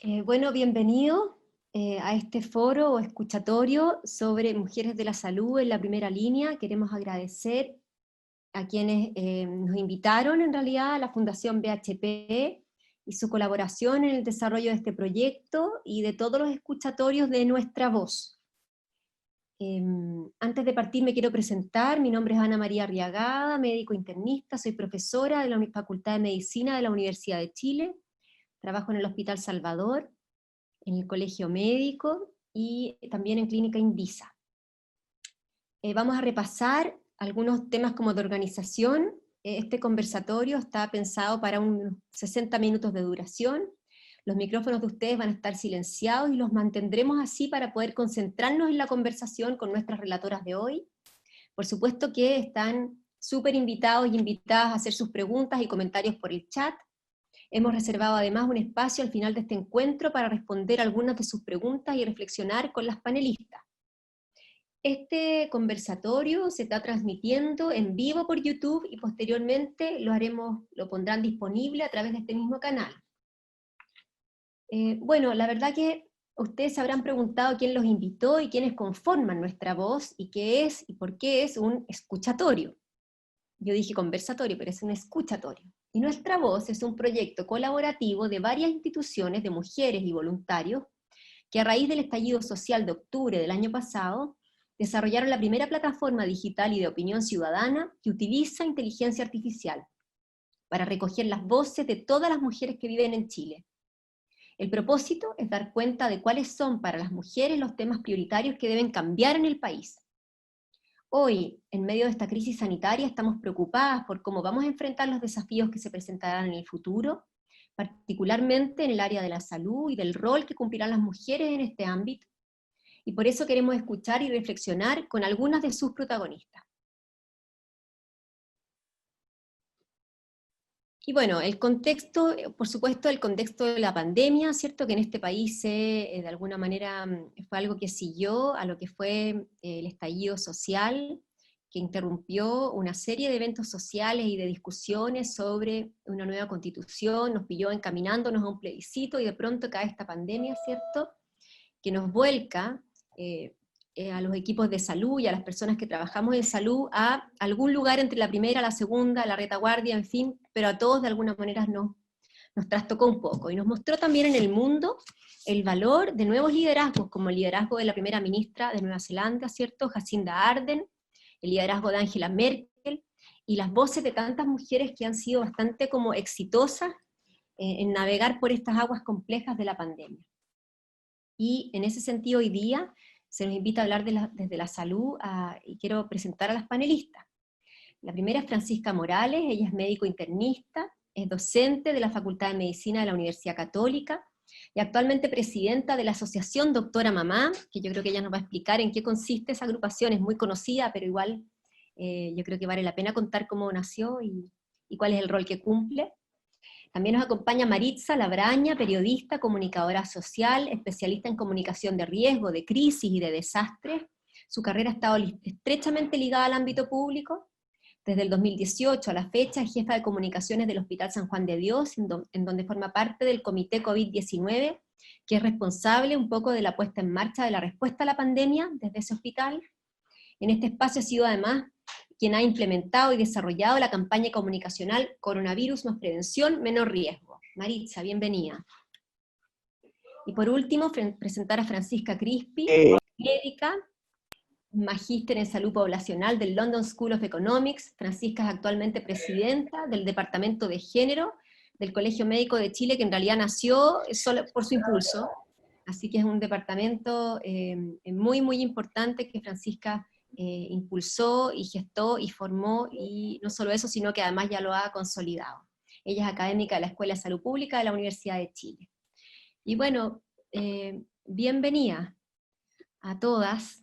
Bueno, bienvenido a este foro o escuchatorio sobre mujeres de la salud en la primera línea. Queremos agradecer a quienes nos invitaron en realidad a la Fundación BHP y su colaboración en el desarrollo de este proyecto y de todos los escuchatorios de Nuestra Voz. Antes de partir me quiero presentar. Mi nombre es Ana María Arriagada, médico internista, soy profesora de la Facultad de Medicina de la Universidad de Chile, trabajo en el Hospital Salvador, en el Colegio Médico y también en Clínica Indisa. Vamos a repasar algunos temas como de organización. Este conversatorio está pensado para unos 60 minutos de duración. Los micrófonos de ustedes van a estar silenciados y los mantendremos así para poder concentrarnos en la conversación con nuestras relatoras de hoy. Por supuesto que están súper invitados y invitadas a hacer sus preguntas y comentarios por el chat. Hemos reservado además un espacio al final de este encuentro para responder algunas de sus preguntas y reflexionar con las panelistas. Este conversatorio se está transmitiendo en vivo por YouTube y posteriormente lo pondrán disponible a través de este mismo canal. Bueno, la verdad que ustedes se habrán preguntado quién los invitó y quiénes conforman Nuestra Voz y qué es y por qué es un escuchatorio. Yo dije conversatorio, pero es un escuchatorio. Y Nuestra Voz es un proyecto colaborativo de varias instituciones de mujeres y voluntarios que a raíz del estallido social de octubre del año pasado desarrollaron la primera plataforma digital y de opinión ciudadana que utiliza inteligencia artificial para recoger las voces de todas las mujeres que viven en Chile. El propósito es dar cuenta de cuáles son para las mujeres los temas prioritarios que deben cambiar en el país. Hoy, en medio de esta crisis sanitaria, estamos preocupadas por cómo vamos a enfrentar los desafíos que se presentarán en el futuro, particularmente en el área de la salud y del rol que cumplirán las mujeres en este ámbito, y por eso queremos escuchar y reflexionar con algunas de sus protagonistas. Y bueno, el contexto, por supuesto, el contexto de la pandemia, ¿cierto? Que en este país de alguna manera fue algo que siguió a lo que fue el estallido social, que interrumpió una serie de eventos sociales y de discusiones sobre una nueva constitución, nos pilló encaminándonos a un plebiscito y de pronto cae esta pandemia, ¿cierto? Que nos vuelca a los equipos de salud y a las personas que trabajamos en salud a algún lugar entre la primera, la segunda, la retaguardia, en fin, pero a todos de alguna manera nos trastocó un poco, y nos mostró también en el mundo el valor de nuevos liderazgos, como el liderazgo de la primera ministra de Nueva Zelanda, ¿cierto?, Jacinda Ardern, el liderazgo de Angela Merkel, y las voces de tantas mujeres que han sido bastante como exitosas en navegar por estas aguas complejas de la pandemia. Y en ese sentido hoy día se nos invita a hablar desde la salud y quiero presentar a las panelistas. La primera es Francisca Morales, ella es médico internista, es docente de la Facultad de Medicina de la Universidad Católica y actualmente presidenta de la Asociación Doctora Mamá, que yo creo que ella nos va a explicar en qué consiste esa agrupación, es muy conocida, pero igual yo creo que vale la pena contar cómo nació y cuál es el rol que cumple. También nos acompaña Maritza Labraña, periodista, comunicadora social, especialista en comunicación de riesgo, de crisis y de desastres. Su carrera ha estado estrechamente ligada al ámbito público. Desde el 2018 a la fecha es jefa de comunicaciones del Hospital San Juan de Dios, en donde forma parte del Comité COVID-19, que es responsable un poco de la puesta en marcha de la respuesta a la pandemia desde ese hospital. En este espacio ha sido además quien ha implementado y desarrollado la campaña comunicacional Coronavirus más prevención, menos riesgo. Maritza, bienvenida. Y por último, presentar a Francisca Crispi, médica, magíster en salud poblacional del London School of Economics. Francisca es actualmente presidenta del Departamento de Género del Colegio Médico de Chile, que en realidad nació solo por su impulso. Así que es un departamento muy, muy importante que Francisca impulsó y gestó y formó, y no solo eso, sino que además ya lo ha consolidado. Ella es académica de la Escuela de Salud Pública de la Universidad de Chile. Y bueno, bienvenida a todas.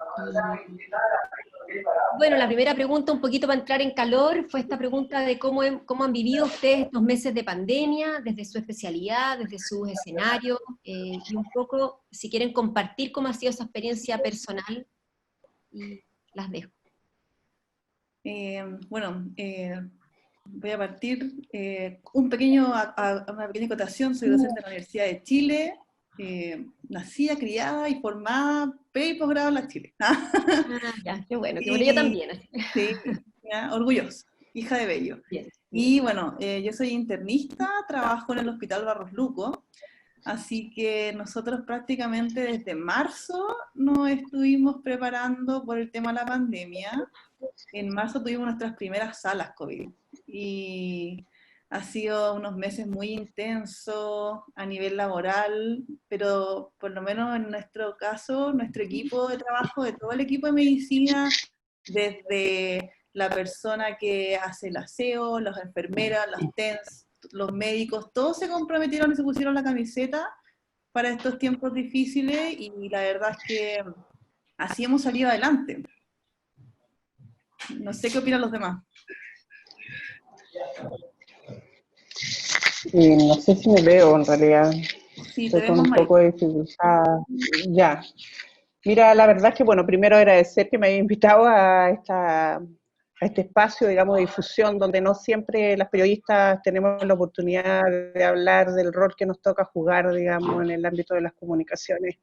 Bueno, la primera pregunta, un poquito para entrar en calor, fue esta pregunta de cómo han vivido ustedes estos meses de pandemia, desde su especialidad, desde sus escenarios, y un poco, si quieren compartir cómo ha sido esa experiencia personal, y las dejo. Bueno, voy a partir una pequeña acotación. Soy docente de la Universidad de Chile, nacida, criada y formada pre y posgrado en la Chile. Ah, ya, qué bueno, yo Y también. Así. sí, ya, orgullosa, hija de Bello. Bien, bien. Y bueno, yo soy internista, trabajo en el Hospital Barros Luco, así que nosotros prácticamente desde marzo nos estuvimos preparando por el tema de la pandemia. En marzo tuvimos nuestras primeras salas COVID y ha sido unos meses muy intensos a nivel laboral, pero por lo menos en nuestro caso, nuestro equipo de trabajo, de todo el equipo de medicina, desde la persona que hace el aseo, las enfermeras, las TENS, los médicos, todos se comprometieron y se pusieron la camiseta para estos tiempos difíciles y la verdad es que así hemos salido adelante. No sé qué opinan los demás. Y no sé si me veo en realidad, Sí, te estoy con vemos, un María. poco de dificultad. Ya. Mira, la verdad es que, bueno, primero agradecer que me haya invitado a este espacio, digamos, de difusión, donde no siempre las periodistas tenemos la oportunidad de hablar del rol que nos toca jugar, digamos, en el ámbito de las comunicaciones.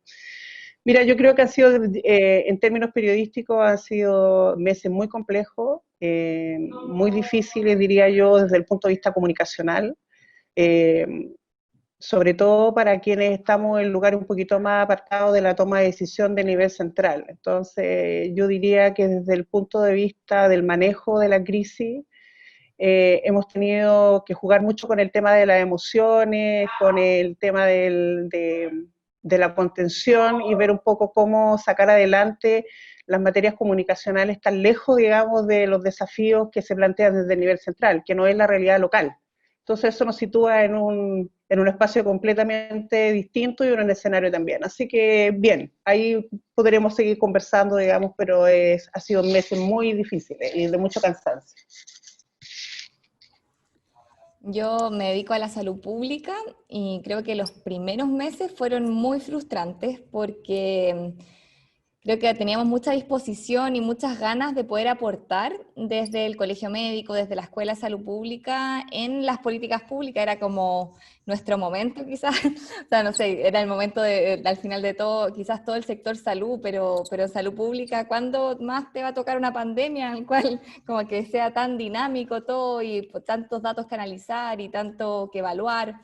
Mira, yo creo que ha sido, en términos periodísticos, han sido meses muy complejos, muy difíciles, diría yo, desde el punto de vista comunicacional. Eh, Sobre todo para quienes estamos en lugares un poquito más apartados de la toma de decisión de nivel central. Entonces, yo diría que desde el punto de vista del manejo de la crisis, hemos tenido que jugar mucho con el tema de las emociones, con el tema de la contención y ver un poco cómo sacar adelante las materias comunicacionales tan lejos, digamos, de los desafíos que se plantean desde el nivel central, que no es la realidad local. Entonces eso nos sitúa en un espacio completamente distinto y en un escenario también. Así que bien, ahí podremos seguir conversando, digamos, pero ha sido meses muy difíciles y de mucho cansancio. Yo me dedico a la salud pública y creo que los primeros meses fueron muy frustrantes porque creo que teníamos mucha disposición y muchas ganas de poder aportar desde el colegio médico, desde la Escuela de Salud Pública, en las políticas públicas. Era como nuestro momento quizás, o sea, no sé, era el momento al final de todo, quizás todo el sector salud, pero salud pública, ¿cuándo más te va a tocar una pandemia en el cual como que sea tan dinámico todo y tantos datos que analizar y tanto que evaluar?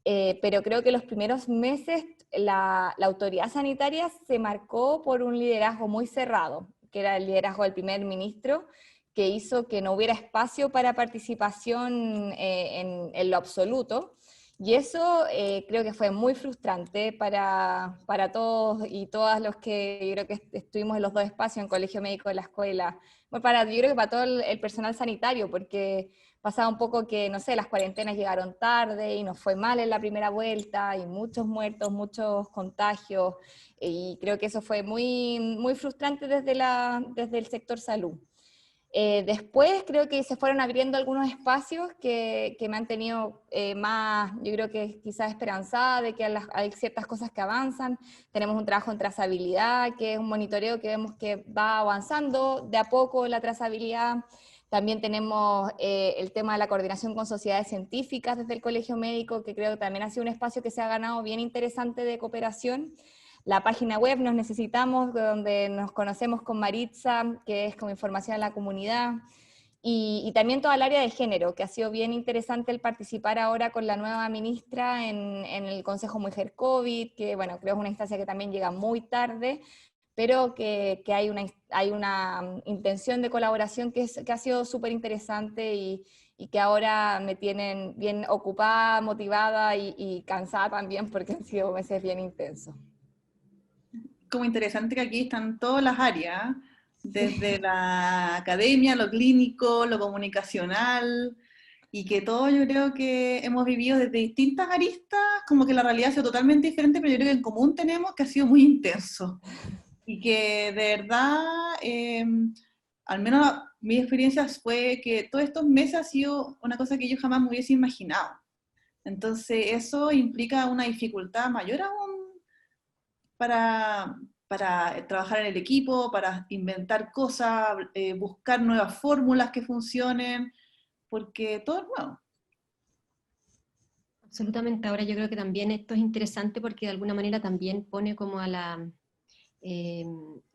Pero creo que los primeros meses la autoridad sanitaria se marcó por un liderazgo muy cerrado, que era el liderazgo del primer ministro, que hizo que no hubiera espacio para participación en lo absoluto. Y eso creo que fue muy frustrante para todos y todas los que yo creo que estuvimos en los dos espacios, en colegio médico de la escuela. Bueno, yo creo que para todo el personal sanitario, porque pasaba un poco que, no sé, las cuarentenas llegaron tarde y nos fue mal en la primera vuelta y muchos muertos, muchos contagios y creo que eso fue muy, muy frustrante desde el sector salud. Después creo que se fueron abriendo algunos espacios que me han tenido más, yo creo que quizás esperanzada de que hay ciertas cosas que avanzan. Tenemos un trabajo en trazabilidad, que es un monitoreo que vemos que va avanzando de a poco la trazabilidad. También tenemos el tema de la coordinación con sociedades científicas desde el Colegio Médico, que creo que también ha sido un espacio que se ha ganado bien interesante de cooperación. La página web Nos Necesitamos, donde nos conocemos con Maritza, que es como información a la comunidad, y también toda el área de género, que ha sido bien interesante el participar ahora con la nueva ministra en el Consejo Mujer COVID, que bueno, creo que es una instancia que también llega muy tarde, pero que hay una intención de colaboración que ha sido súper interesante y que ahora me tienen bien ocupada, motivada y cansada también porque han sido meses bien intensos. Como interesante que aquí están todas las áreas, desde Sí. la academia, lo clínico, lo comunicacional, y que todo yo creo que hemos vivido desde distintas aristas, como que la realidad ha sido totalmente diferente, pero yo creo que en común tenemos que ha sido muy intenso. Y que de verdad, al menos mi experiencia fue que todos estos meses ha sido una cosa que yo jamás me hubiese imaginado. Entonces eso implica una dificultad mayor aún para, para trabajar en el equipo, para inventar cosas, buscar nuevas fórmulas que funcionen, porque todo es nuevo. Absolutamente. Ahora yo creo que también esto es interesante porque de alguna manera también pone como a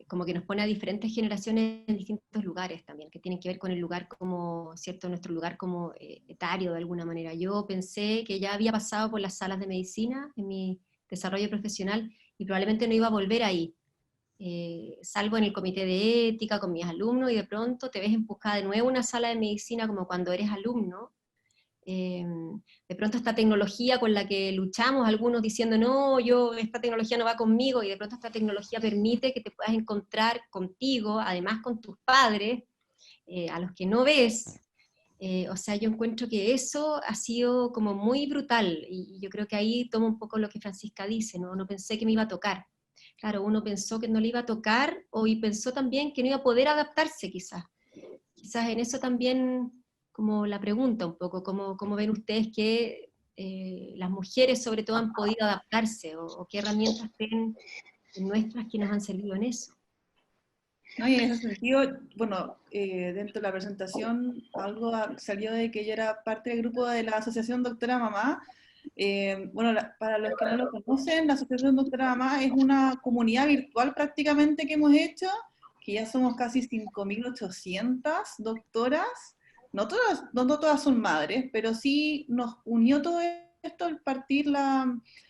como que nos pone a diferentes generaciones en distintos lugares también, que tienen que ver con el lugar como, ¿cierto? Nuestro lugar como etario de alguna manera. Yo pensé que ya había pasado por las salas de medicina en mi desarrollo profesional y probablemente no iba a volver ahí. Salvo en el comité de ética con mis alumnos y de pronto te ves empujada de nuevo a una sala de medicina como cuando eres alumno. De pronto esta tecnología con la que luchamos, algunos diciendo, no, esta tecnología no va conmigo, y de pronto esta tecnología permite que te puedas encontrar contigo, además con tus padres, a los que no ves. O sea, yo encuentro que eso ha sido como muy brutal, y yo creo que ahí tomo un poco lo que Francisca dice, ¿no? No pensé que me iba a tocar. Claro, uno pensó que no le iba a tocar, y pensó también que no iba a poder adaptarse quizás. Quizás en eso también como la pregunta un poco, ¿cómo ven ustedes que las mujeres sobre todo han podido adaptarse o qué herramientas ven nuestras que nos han servido en eso? ¿No? Y en ese sentido, bueno, dentro de la presentación algo salió de que yo era parte del grupo de la Asociación Doctora Mamá. Bueno, para los que no lo conocen, la Asociación Doctora Mamá es una comunidad virtual prácticamente que hemos hecho, que ya somos casi 5.800 doctoras. No todas son madres, pero sí nos unió todo esto al partir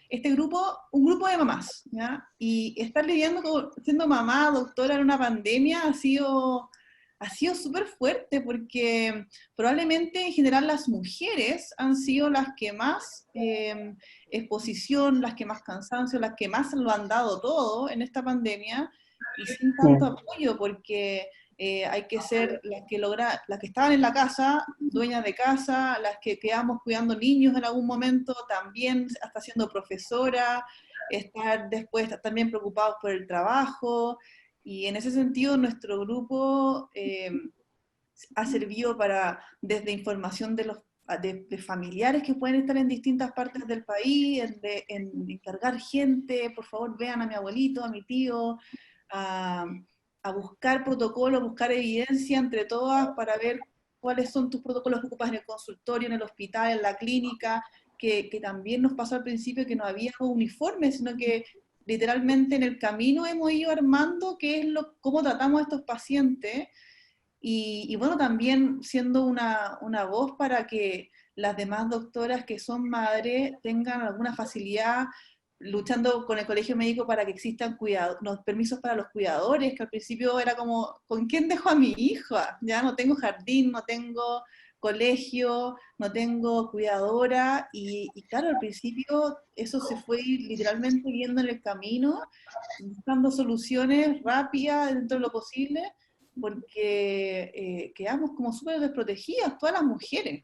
este grupo, un grupo de mamás, ¿ya? Y estar lidiando siendo mamá, doctora en una pandemia ha sido súper fuerte porque probablemente en general las mujeres han sido las que más exposición, las que más cansancio, las que más lo han dado todo en esta pandemia y sin tanto apoyo porque hay que ser las que estaban en la casa, dueñas de casa, las que quedamos cuidando niños en algún momento, también hasta siendo profesora, estar después también preocupados por el trabajo, y en ese sentido nuestro grupo ha servido para, desde información de familiares que pueden estar en distintas partes del país, en encargar gente, por favor vean a mi abuelito, a mi tío, a buscar protocolos, buscar evidencia entre todas para ver cuáles son tus protocolos que ocupas en el consultorio, en el hospital, en la clínica, que también nos pasó al principio que no había uniformes, sino que literalmente en el camino hemos ido armando cómo tratamos a estos pacientes, y bueno, también siendo una voz para que las demás doctoras que son madres tengan alguna facilidad, luchando con el colegio médico para que existan permisos para los cuidadores, que al principio era como, ¿con quién dejo a mi hija? Ya no tengo jardín, no tengo colegio, no tengo cuidadora, y claro, al principio eso se fue literalmente viendo en el camino, buscando soluciones rápidas dentro de lo posible, porque quedamos como súper desprotegidas, todas las mujeres.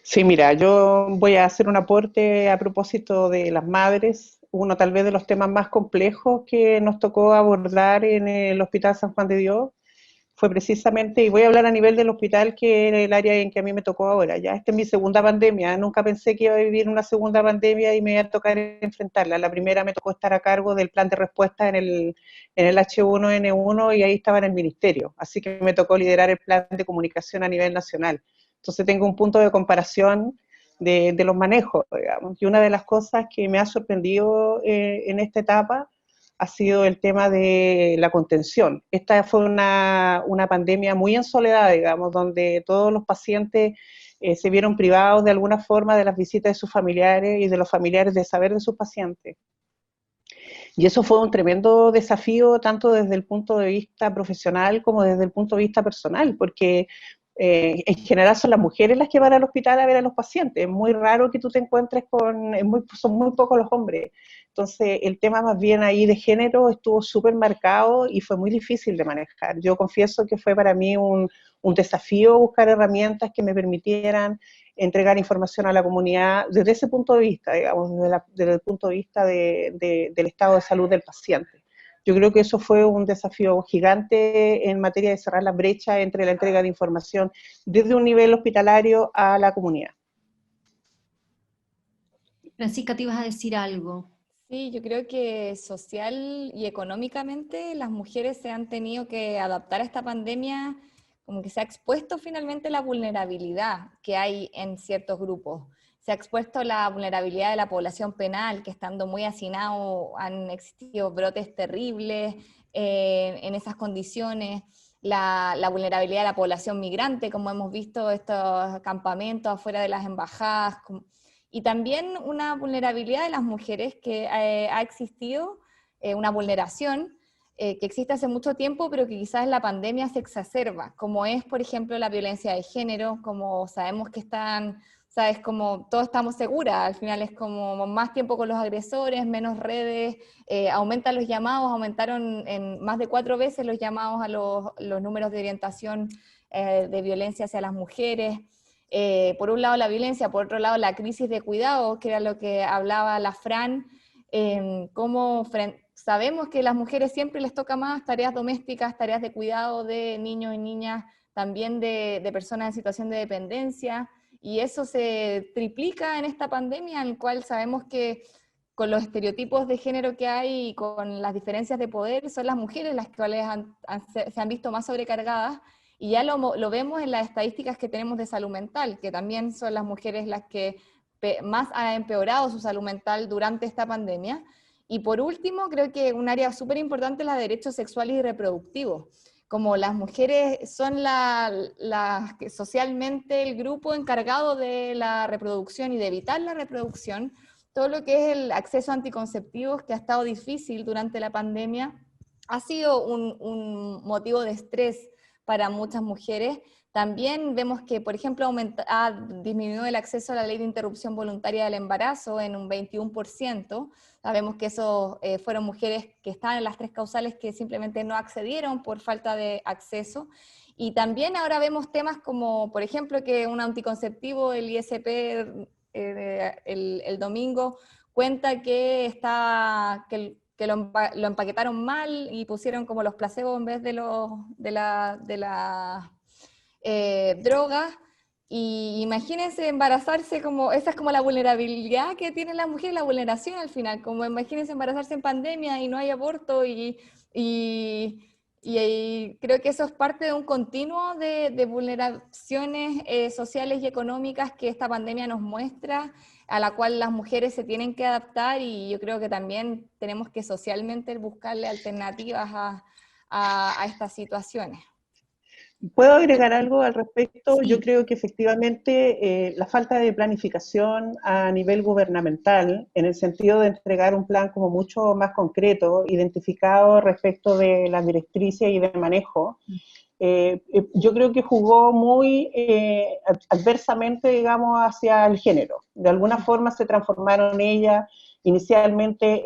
Sí, mira, yo voy a hacer un aporte a propósito de las madres. Uno tal vez de los temas más complejos que nos tocó abordar en el Hospital San Juan de Dios fue precisamente, y voy a hablar a nivel del hospital, que era el área en que a mí me tocó ahora. Ya esta es mi segunda pandemia, nunca pensé que iba a vivir una segunda pandemia y me iba a tocar enfrentarla. La primera me tocó estar a cargo del plan de respuesta en el H1N1 y ahí estaba en el ministerio, así que me tocó liderar el plan de comunicación a nivel nacional. Entonces tengo un punto de comparación de los manejos, digamos. Y una de las cosas que me ha sorprendido en esta etapa ha sido el tema de la contención. Esta fue una pandemia muy en soledad, digamos, donde todos los pacientes se vieron privados de alguna forma de las visitas de sus familiares y de los familiares de saber de sus pacientes. Y eso fue un tremendo desafío, tanto desde el punto de vista profesional como desde el punto de vista personal, porque en general son las mujeres las que van al hospital a ver a los pacientes. Es muy raro que tú te encuentres son muy pocos los hombres. Entonces, el tema más bien ahí de género estuvo súper marcado y fue muy difícil de manejar. Yo confieso que fue para mí un desafío buscar herramientas que me permitieran entregar información a la comunidad desde ese punto de vista, digamos, desde el punto de vista del estado de salud del paciente. Yo creo que eso fue un desafío gigante en materia de cerrar la brecha entre la entrega de información desde un nivel hospitalario a la comunidad. Francisca, te ibas a decir algo. Sí, yo creo que social y económicamente las mujeres se han tenido que adaptar a esta pandemia como que se ha expuesto finalmente la vulnerabilidad que hay en ciertos grupos. Se ha expuesto la vulnerabilidad de la población penal, que estando muy hacinado han existido brotes terribles en esas condiciones. La vulnerabilidad de la población migrante, como hemos visto estos campamentos afuera de las embajadas, y también una vulnerabilidad de las mujeres que ha existido, una vulneración que existe hace mucho tiempo, pero que quizás en la pandemia se exacerba, como es, por ejemplo, la violencia de género, como sabemos que están, sabes, como todos estamos seguras, al final es como más tiempo con los agresores, menos redes, aumentan los llamados, aumentaron en más de 4 veces los llamados a los números de orientación de violencia hacia las mujeres. Por un lado la violencia, por otro lado la crisis de cuidado, que era lo que hablaba la Fran, cómo sabemos que a las mujeres siempre les toca más tareas domésticas, tareas de cuidado de niños y niñas, también de personas en situación de dependencia, y eso se triplica en esta pandemia, en la cual sabemos que con los estereotipos de género que hay y con las diferencias de poder, son las mujeres las cuales se han visto más sobrecargadas, y ya lo vemos en las estadísticas que tenemos de salud mental, que también son las mujeres las que más han empeorado su salud mental durante esta pandemia. Y por último, creo que un área súper importante es la de derechos sexuales y reproductivos. Como las mujeres son socialmente el grupo encargado de la reproducción y de evitar la reproducción, todo lo que es el acceso a anticonceptivos, que ha estado difícil durante la pandemia, ha sido un motivo de estrés para muchas mujeres. También vemos que, por ejemplo, ha disminuido el acceso a la ley de interrupción voluntaria del embarazo en un 21%. Sabemos que esos fueron mujeres que estaban en las 3 causales que simplemente no accedieron por falta de acceso. Y también ahora vemos temas como, por ejemplo, que un anticonceptivo, el ISP, el domingo, cuenta que lo empaquetaron mal y pusieron como los placebos en vez de la drogas. Y imagínense embarazarse, como esa es como la vulnerabilidad que tiene la mujer, la vulneración al final, como imagínense embarazarse en pandemia y no hay aborto, y creo que eso es parte de un continuo de vulneraciones sociales y económicas que esta pandemia nos muestra, a la cual las mujeres se tienen que adaptar, y yo creo que también tenemos que socialmente buscarle alternativas a estas situaciones. ¿Puedo agregar algo al respecto? Sí. Yo creo que efectivamente la falta de planificación a nivel gubernamental, en el sentido de entregar un plan como mucho más concreto, identificado respecto de las directrices y de manejo, yo creo que jugó muy adversamente, digamos, hacia el género. De alguna forma se transformaron ellas inicialmente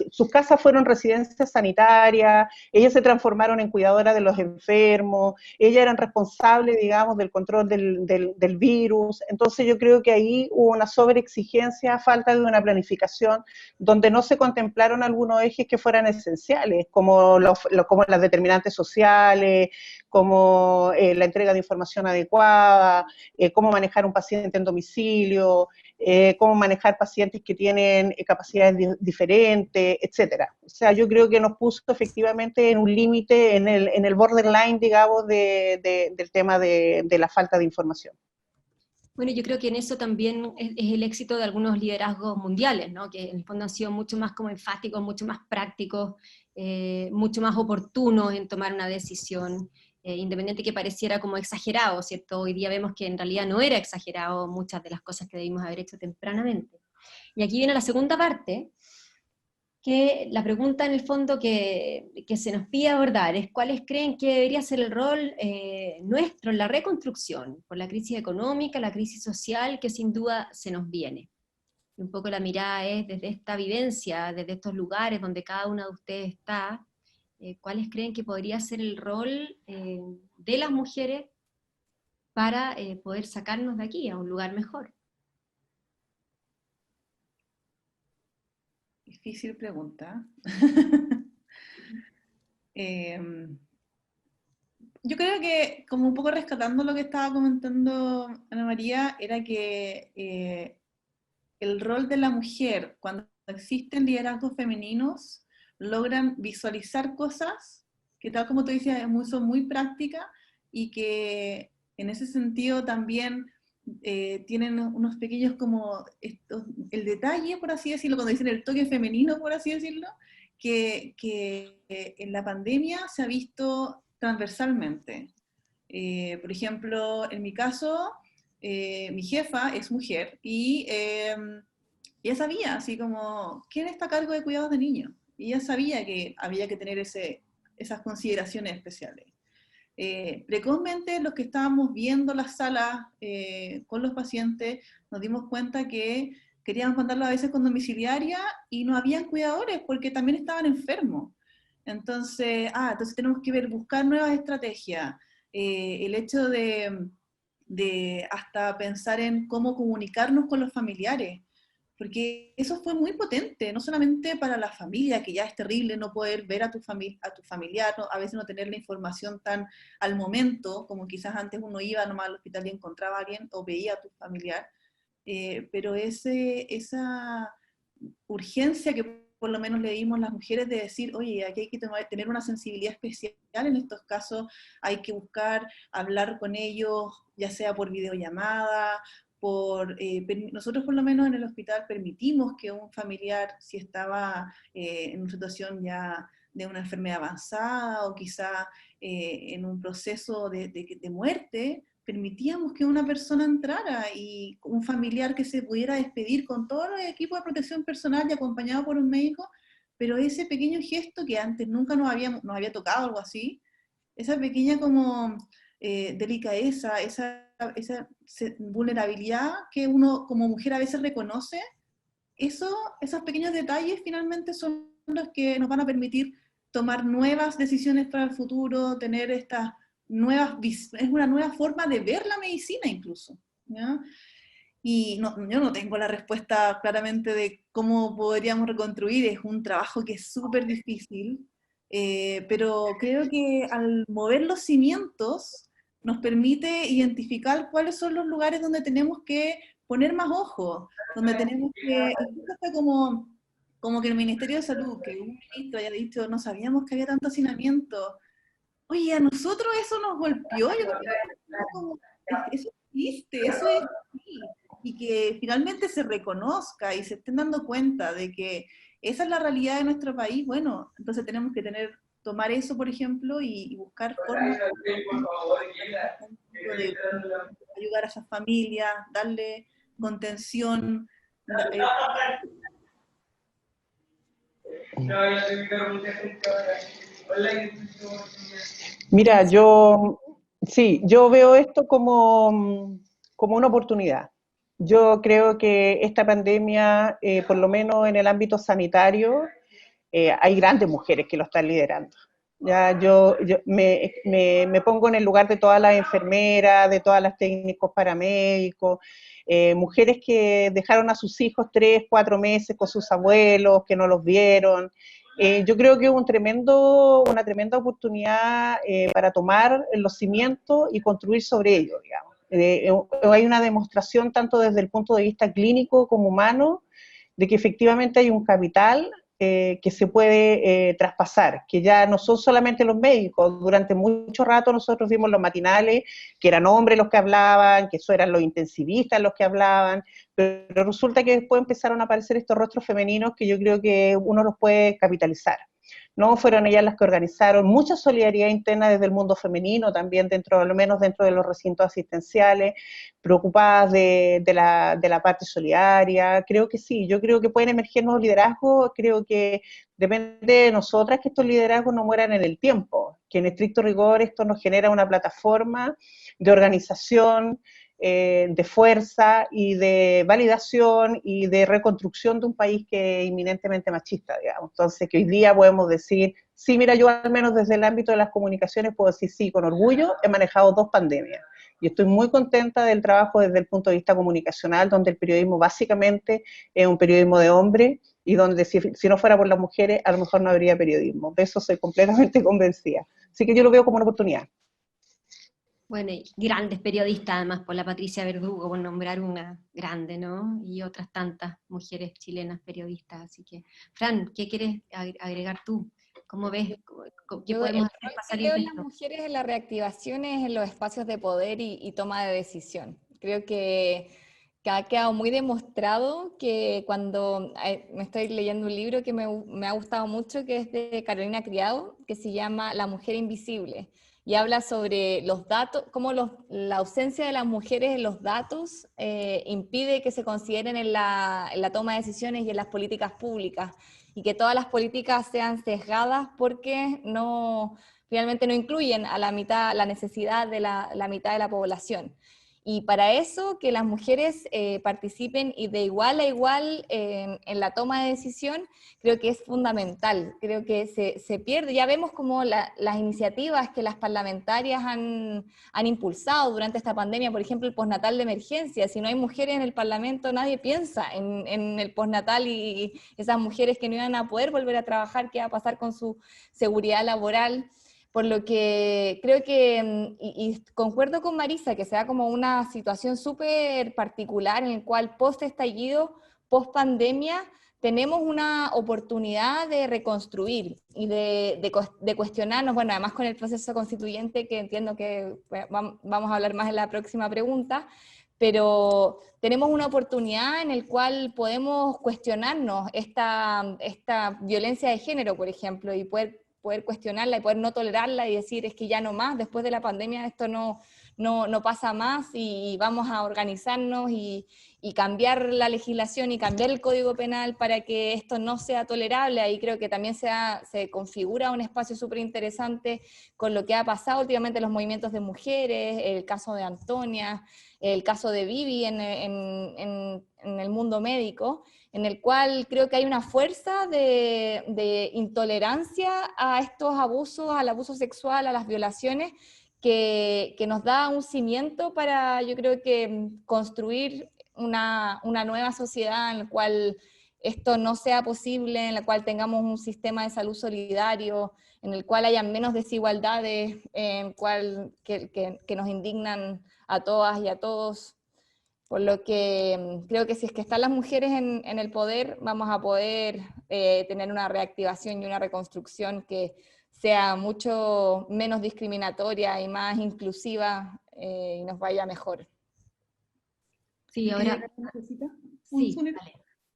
sus casas fueron residencias sanitarias, ellas se transformaron en cuidadoras de los enfermos, ellas eran responsables, digamos, del control del virus. Entonces yo creo que ahí hubo una sobreexigencia, falta de una planificación, donde no se contemplaron algunos ejes que fueran esenciales, como las determinantes sociales, como la entrega de información adecuada, cómo manejar un paciente en domicilio, cómo manejar pacientes que tienen capacidades diferentes, etcétera. O sea, yo creo que nos puso efectivamente en un límite, en el borderline, digamos, del tema de la falta de información. Bueno, yo creo que en eso también es el éxito de algunos liderazgos mundiales, ¿no? Que en el fondo han sido mucho más como enfáticos, mucho más prácticos, mucho más oportunos en tomar una decisión, independiente que pareciera como exagerado, ¿cierto? Hoy día vemos que en realidad no era exagerado muchas de las cosas que debimos haber hecho tempranamente. Y aquí viene la segunda parte, que la pregunta en el fondo que se nos pide abordar es cuáles creen que debería ser el rol nuestro en la reconstrucción, por la crisis económica, la crisis social que sin duda se nos viene. Y un poco la mirada es desde esta vivencia, desde estos lugares donde cada una de ustedes está, cuáles creen que podría ser el rol de las mujeres para poder sacarnos de aquí a un lugar mejor. Difícil pregunta. Yo creo que, como un poco rescatando lo que estaba comentando Ana María, era que el rol de la mujer, cuando existen liderazgos femeninos, logran visualizar cosas que, tal como tú decías, son muy prácticas, y que en ese sentido también tienen unos pequeños como el detalle, por así decirlo, cuando dicen el toque femenino, por así decirlo, que en la pandemia se ha visto transversalmente. Por ejemplo, en mi caso, mi jefa es mujer y ella sabía, así como, ¿quién está a cargo de cuidados de niños? Y ella sabía que había que tener esas consideraciones especiales. Precozmente, los que estábamos viendo las salas con los pacientes, nos dimos cuenta que queríamos mandarlos a veces con domiciliaria y no habían cuidadores porque también estaban enfermos. Entonces tenemos que buscar nuevas estrategias. El hecho de hasta pensar en cómo comunicarnos con los familiares, porque eso fue muy potente, no solamente para la familia, que ya es terrible no poder ver a tu familiar, a veces no tener la información tan al momento, como quizás antes uno iba nomás al hospital y encontraba a alguien o veía a tu familiar, pero esa urgencia que por lo menos le dimos las mujeres de decir, oye, aquí hay que tener una sensibilidad especial en estos casos, hay que buscar hablar con ellos, ya sea por videollamada, nosotros por lo menos en el hospital permitimos que un familiar, si estaba en una situación ya de una enfermedad avanzada o quizá en un proceso de muerte, permitíamos que una persona entrara y un familiar que se pudiera despedir con todos los equipos de protección personal y acompañado por un médico, pero ese pequeño gesto que antes nunca nos había tocado algo así, esa pequeña como delicadeza, esa vulnerabilidad que uno como mujer a veces reconoce, esos pequeños detalles finalmente son los que nos van a permitir tomar nuevas decisiones para el futuro, tener estas es una nueva forma de ver la medicina incluso, ¿ya? Y yo no tengo la respuesta claramente de cómo podríamos reconstruir, es un trabajo que es súper difícil, pero creo que al mover los cimientos nos permite identificar cuáles son los lugares donde tenemos que poner más ojo, donde tenemos que, incluso hasta como que el Ministerio de Salud, que un ministro haya dicho, no sabíamos que había tanto hacinamiento. Oye, a nosotros eso nos golpeó, yo creo que como, eso existe, eso es así, y que finalmente se reconozca y se estén dando cuenta de que esa es la realidad de nuestro país, bueno, entonces tenemos que tomar eso, por ejemplo, y buscar formas de ayudar a esas familias, darle contención. Mira, yo veo esto como una oportunidad. Yo creo que esta pandemia, por lo menos en el ámbito sanitario, hay grandes mujeres que lo están liderando. Ya, yo me pongo en el lugar de todas las enfermeras, de todas las técnicos paramédicos, mujeres que dejaron a sus hijos 3, 4 meses con sus abuelos, que no los vieron. Yo creo que es una tremenda oportunidad para tomar los cimientos y construir sobre ellos, digamos. Hay una demostración tanto desde el punto de vista clínico como humano de que efectivamente hay un capital que se puede traspasar, que ya no son solamente los médicos. Durante mucho rato nosotros vimos los matinales, que eran hombres los que hablaban, que eso eran los intensivistas los que hablaban, pero resulta que después empezaron a aparecer estos rostros femeninos que yo creo que uno los puede capitalizar. No fueron ellas las que organizaron, mucha solidaridad interna desde el mundo femenino, también al menos dentro de los recintos asistenciales, preocupadas de la parte solidaria. Creo que sí, yo creo que pueden emerger nuevos liderazgos, creo que depende de nosotras que estos liderazgos no mueran en el tiempo, que en estricto rigor esto nos genera una plataforma de organización, de fuerza y de validación y de reconstrucción de un país que es inminentemente machista, digamos. Entonces, que hoy día podemos decir, sí, mira, yo al menos desde el ámbito de las comunicaciones puedo decir, sí, con orgullo he manejado 2 pandemias. Y estoy muy contenta del trabajo desde el punto de vista comunicacional, donde el periodismo básicamente es un periodismo de hombres y donde si no fuera por las mujeres, a lo mejor no habría periodismo. De eso soy completamente convencida. Así que yo lo veo como una oportunidad. Bueno, y grandes periodistas, además, por la Patricia Verdugo, por nombrar una grande, ¿no? Y otras tantas mujeres chilenas periodistas. Así que, Fran, ¿qué quieres agregar tú ¿Cómo ves? ¿Qué Yo, el podemos rol hacer para que salir veo de en las esto? mujeres en la reactivación es en los espacios de poder y toma de decisión. Creo que ha quedado muy demostrado que cuando me estoy leyendo un libro que me ha gustado mucho, que es de Carolina Criado, que se llama La mujer invisible, y habla sobre los datos, cómo la ausencia de las mujeres en los datos impide que se consideren en la toma de decisiones y en las políticas públicas, y que todas las políticas sean sesgadas porque realmente no incluyen a la mitad, la necesidad de la mitad de la población. Y para eso, que las mujeres participen y de igual a igual en la toma de decisión, creo que es fundamental. Creo que se pierde. Ya vemos como las iniciativas que las parlamentarias han impulsado durante esta pandemia, por ejemplo, el postnatal de emergencia. Si no hay mujeres en el Parlamento, nadie piensa en el postnatal y esas mujeres que no iban a poder volver a trabajar, qué va a pasar con su seguridad laboral. Por lo que creo que, y concuerdo con Marisa, que sea como una situación súper particular en la cual post-estallido, post-pandemia, tenemos una oportunidad de reconstruir y de cuestionarnos, bueno, además con el proceso constituyente, que entiendo que vamos a hablar más en la próxima pregunta, pero tenemos una oportunidad en la cual podemos cuestionarnos esta violencia de género, por ejemplo, y poder cuestionarla y poder no tolerarla y decir es que ya no más, después de la pandemia esto no pasa más y vamos a organizarnos y cambiar la legislación y cambiar el Código Penal para que esto no sea tolerable. Ahí creo que también se configura un espacio súper interesante con lo que ha pasado últimamente los movimientos de mujeres, el caso de Antonia, el caso de Vivi en el mundo médico, en el cual creo que hay una fuerza de intolerancia a estos abusos, al abuso sexual, a las violaciones, que nos da un cimiento para, yo creo que, construir una nueva sociedad en la cual esto no sea posible, en la cual tengamos un sistema de salud solidario, en el cual haya menos desigualdades, que nos indignan a todas y a todos. Por lo que creo que si es que están las mujeres en el poder, vamos a poder tener una reactivación y una reconstrucción que sea mucho menos discriminatoria y más inclusiva y nos vaya mejor. Sí, Yo quería ahora, agregar una cosita, sí, Sonia, vale.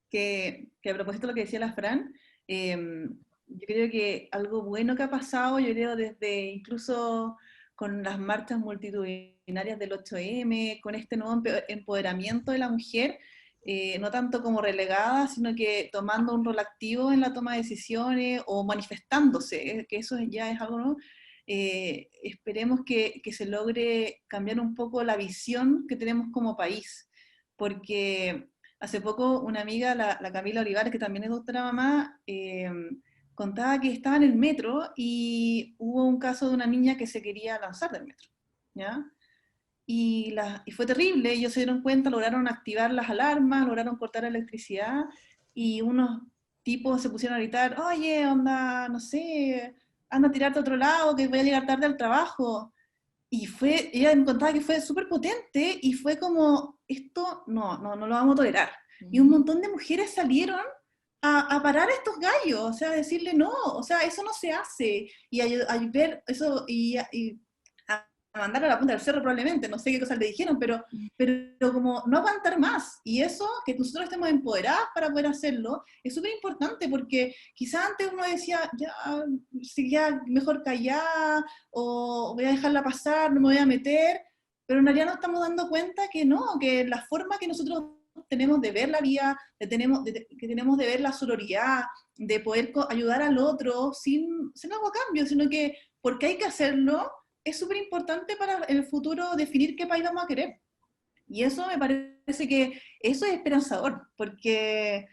que a propósito de lo que decía la Fran, yo creo que algo bueno que ha pasado, yo creo desde incluso con las marchas multitudinarias del 8M, con este nuevo empoderamiento de la mujer, no tanto como relegada, sino que tomando un rol activo en la toma de decisiones o manifestándose, que eso ya es algo, ¿no? Esperemos que se logre cambiar un poco la visión que tenemos como país, porque hace poco una amiga, la Camila Olivares, que también es doctora mamá, contaba que estaba en el metro y hubo un caso de una niña que se quería lanzar del metro, ¿ya? Y fue terrible, ellos se dieron cuenta, lograron activar las alarmas, lograron cortar la electricidad, y unos tipos se pusieron a gritar, oye, onda, no sé, anda a tirarte a otro lado, que voy a llegar tarde al trabajo. Ella me contaba que fue súper potente y fue como, esto no lo vamos a tolerar. Y un montón de mujeres salieron a parar a estos gallos, o sea, a decirle no, o sea, eso no se hace. Y a ver eso, y a mandar a la punta del cerro probablemente, no sé qué cosas le dijeron, pero como no aguantar más. Y eso, que nosotros estemos empoderadas para poder hacerlo, es súper importante porque quizás antes uno decía, ya, si ya mejor callar, o voy a dejarla pasar, no me voy a meter, pero en realidad nos estamos dando cuenta que no, que la forma que nosotros tenemos de ver la vida, que tenemos de ver la sororidad, de poder ayudar al otro sin algo a cambio, sino que porque hay que hacerlo, es súper importante para el futuro definir qué país vamos a querer. Y eso me parece que eso es esperanzador, porque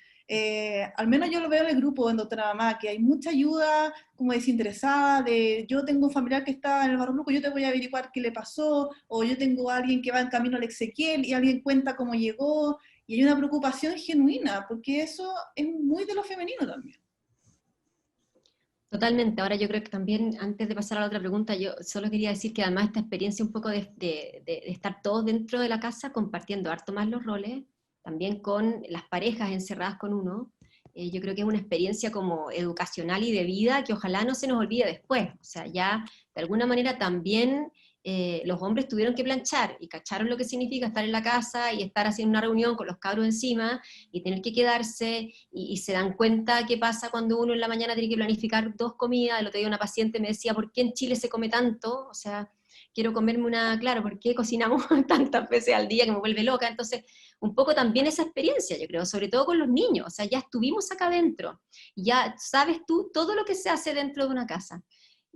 al menos yo lo veo en el grupo en Doctora Mamá, que hay mucha ayuda como desinteresada, de yo tengo un familiar que está en el Barro Luco, yo te voy a averiguar qué le pasó, o yo tengo a alguien que va en camino al Exequiel y alguien cuenta cómo llegó, y hay una preocupación genuina, porque eso es muy de lo femenino también. Totalmente. Ahora yo creo que también, antes de pasar a la otra pregunta, yo solo quería decir que además esta experiencia un poco de estar todos dentro de la casa, compartiendo harto más los roles, también con las parejas encerradas con uno, Yo creo que es una experiencia como educacional y de vida que ojalá no se nos olvide después. O sea, ya de alguna manera también los hombres tuvieron que planchar y cacharon lo que significa estar en la casa y estar haciendo una reunión con los cabros encima y tener que quedarse y se dan cuenta qué pasa cuando uno en la mañana tiene que planificar 2 comidas. El otro día una paciente me decía, ¿por qué en Chile se come tanto? O sea, quiero comerme una, claro, ¿por qué cocinamos tantas veces al día que me vuelve loca? Entonces, un poco también esa experiencia, yo creo, sobre todo con los niños, o sea, ya estuvimos acá adentro, ya sabes tú todo lo que se hace dentro de una casa.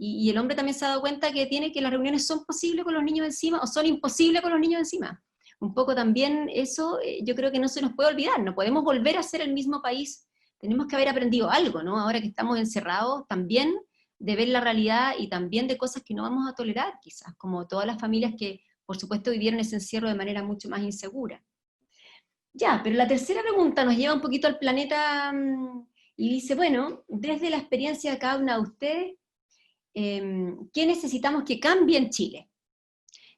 Y el hombre también se ha dado cuenta que las reuniones son posibles con los niños encima o son imposibles con los niños encima. Un poco también eso, yo creo que no se nos puede olvidar, no podemos volver a ser el mismo país, tenemos que haber aprendido algo, ¿no? Ahora que estamos encerrados, también de ver la realidad y también de cosas que no vamos a tolerar, quizás, como todas las familias que, por supuesto, vivieron ese encierro de manera mucho más insegura. Ya, pero la tercera pregunta nos lleva un poquito al planeta y dice, bueno, desde la experiencia de cada una de ustedes, ¿qué necesitamos que cambie en Chile?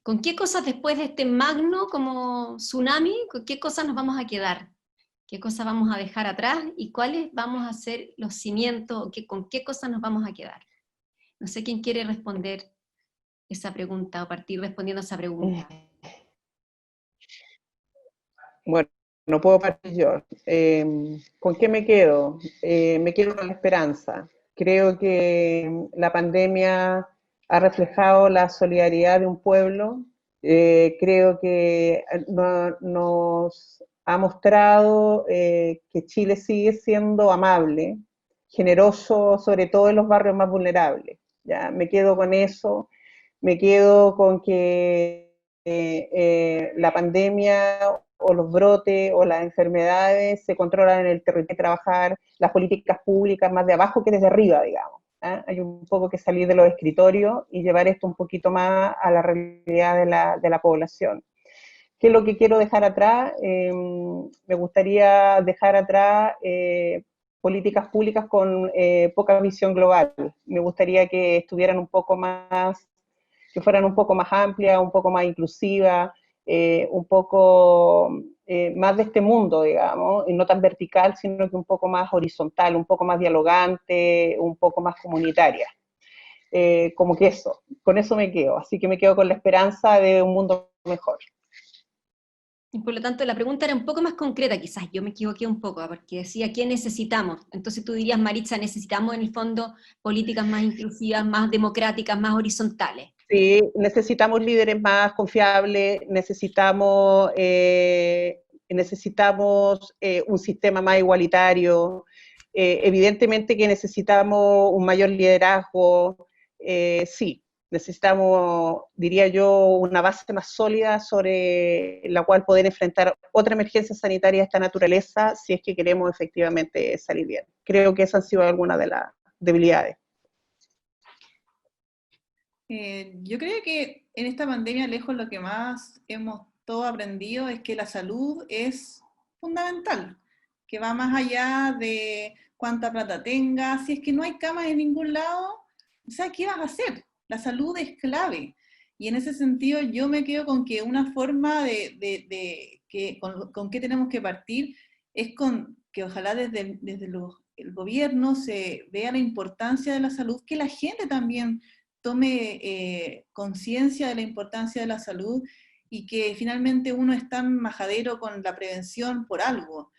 ¿Con qué cosas después de este magno como tsunami, con qué cosas nos vamos a quedar? ¿Qué cosas vamos a dejar atrás? ¿Y cuáles vamos a ser los cimientos? ¿Con qué cosas nos vamos a quedar? No sé quién quiere responder esa pregunta o partir respondiendo a esa pregunta. Bueno, no puedo partir yo. ¿Con qué me quedo? Me quedo con la esperanza. Creo que la pandemia ha reflejado la solidaridad de un pueblo. Creo que nos ha mostrado que Chile sigue siendo amable, generoso, sobre todo en los barrios más vulnerables. ¿Ya? Me quedo con eso. Me quedo con que la pandemia o los brotes o las enfermedades se controlan en el territorio de trabajar, las políticas públicas más de abajo que desde arriba, digamos. ¿Eh? Hay un poco que salir de los escritorios y llevar esto un poquito más a la realidad de la población. ¿Qué es lo que quiero dejar atrás? Me gustaría dejar atrás políticas públicas con poca visión global. Me gustaría que estuvieran un poco más, que fueran un poco más amplias, un poco más inclusivas, un poco más de este mundo, digamos, y no tan vertical, sino que un poco más horizontal, un poco más dialogante, un poco más comunitaria. Como que eso, con eso me quedo. Así que me quedo con la esperanza de un mundo mejor. Y por lo tanto, la pregunta era un poco más concreta, quizás yo me equivoqué un poco, porque decía, ¿qué necesitamos? Entonces tú dirías, Maritza, necesitamos en el fondo políticas más inclusivas, más democráticas, más horizontales. Sí, necesitamos líderes más confiables, necesitamos un sistema más igualitario, evidentemente que necesitamos un mayor liderazgo, sí, necesitamos, diría yo, una base más sólida sobre la cual poder enfrentar otra emergencia sanitaria de esta naturaleza si es que queremos efectivamente salir bien. Creo que esas han sido algunas de las debilidades. Yo creo que en esta pandemia, lejos, lo que más hemos todos aprendido es que la salud es fundamental, que va más allá de cuánta plata tengas. Si es que no hay camas en ningún lado, o sea, ¿qué vas a hacer? La salud es clave. Y en ese sentido yo me quedo con que una forma con qué tenemos que partir es con que ojalá desde el gobierno se vea la importancia de la salud, que la gente también tome conciencia de la importancia de la salud y que finalmente uno es tan majadero con la prevención por algo.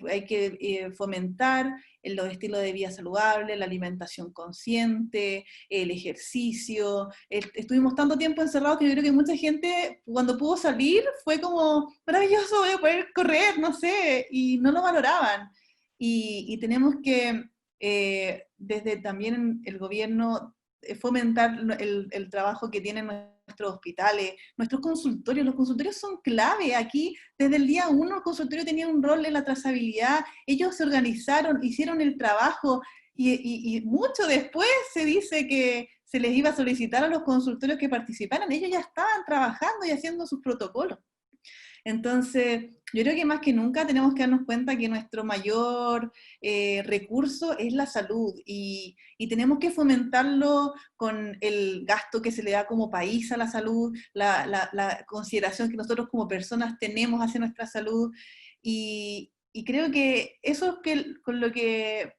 Hay que fomentar los estilos de vida saludables, la alimentación consciente, el ejercicio. Estuvimos tanto tiempo encerrados que yo creo que mucha gente cuando pudo salir fue como, maravilloso, voy a poder correr, no sé, y no lo valoraban. Y tenemos que, desde también el gobierno, fomentar el trabajo que tienen nuestros hospitales, nuestros consultorios. Los consultorios son clave. Aquí, desde el día 1, el consultorio tenía un rol en la trazabilidad. Ellos se organizaron, hicieron el trabajo, y mucho después se dice que se les iba a solicitar a los consultorios que participaran. Ellos ya estaban trabajando y haciendo sus protocolos. Entonces, yo creo que más que nunca tenemos que darnos cuenta que nuestro mayor recurso es la salud y tenemos que fomentarlo con el gasto que se le da como país a la salud, la consideración que nosotros como personas tenemos hacia nuestra salud y creo que eso es con lo que